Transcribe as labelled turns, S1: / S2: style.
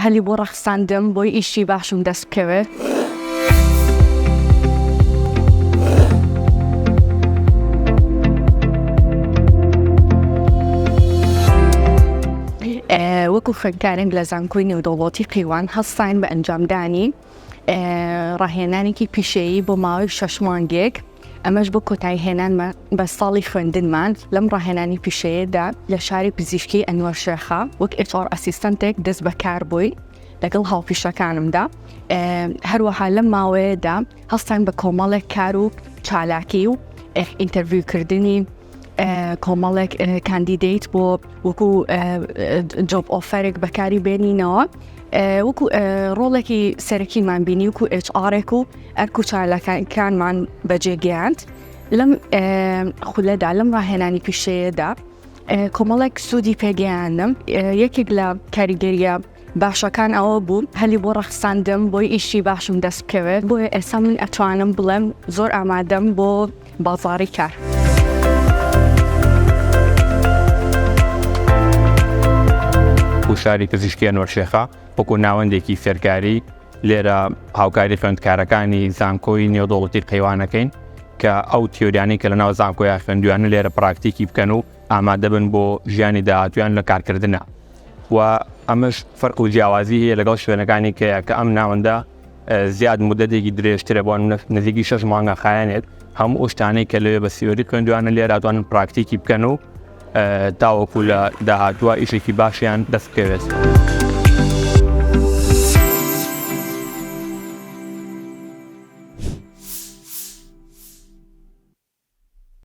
S1: هەلی بۆ ڕەخساندم بۆی ئیشی باشم دەست بکەوێت. وەکو خوێندکارێک لە زانکۆی نێودەوڵەتی قیوان هەستاین بە ئەنجامدانی ڕاهێنانێکی پیشەیی بۆ ماوەی 6 مانگێک، ئەمەش بۆ کۆتایهێنانمە بە ساڵی خوێندنمان لەم ڕاهێنانی پیشەیەدا لە شاری پزیشکی ئەنوەر شێخە وەک HR ئەسیستەنتێک دەست بەکار بووی لەگەڵ هاوپیشەکانمدا. هەروەها لەم ماوەیەدا هەستاین بە کۆمەڵێک کار و چالاکی و ئینتەرویوکردنی کۆمەڵێک کاندیدەیت بۆ وەکو جۆب ئۆفەرێک بەکاری بێنینەوە، وەکو ڕۆڵێکی سەرەکیمان بینی وەکو HR-ێک و ئەرک و چالاکانمان بەجێگەیاند. لەم خولەدا لەم ڕاهێنانی پیشەیەدا کۆمەڵێک سوودی پێگەیاندم. یەکێک لە کاریگەریە باشەکان ئەوە بوو هەلی بۆ ڕەخساندم بۆی ئیشی باشم دەست بکەوێت، بۆیە ئێستا من ئەتوانم بڵێم زۆر ئامادەم بۆ بازاڕی کار.
S2: شاری پزیشکی ئەنوەر شێخە وەکو ناوەندێکی فێرکاری لێرە هاوکاری خوێندکارەکانی زانکۆی نێودەوڵەتی قەیوانەکەین کە ئەو تیۆریانی کە لە ناو زانکۆیان خوێندویانە لێرە پراکتیکی بکەن و ئامادە بن بۆ ژیانی داهاتویان لە کارکردنە. و ئەمەش فەرق و جیاوازی هەیە لەگەڵ شوێنەکانی کە ئەم ناوەندە زیاد مودەتێکی درێژترە بۆ نزیکی 6 مانگە خایەنێت، هەموو ئەو شتانەی کە لەوێ بە سیۆری خوێندویانە لێرە ئەتوانن پراکتیکی بکەن و تاوەکو لە داهاتووە ئیشێکی باشیان دەست بکەوێت.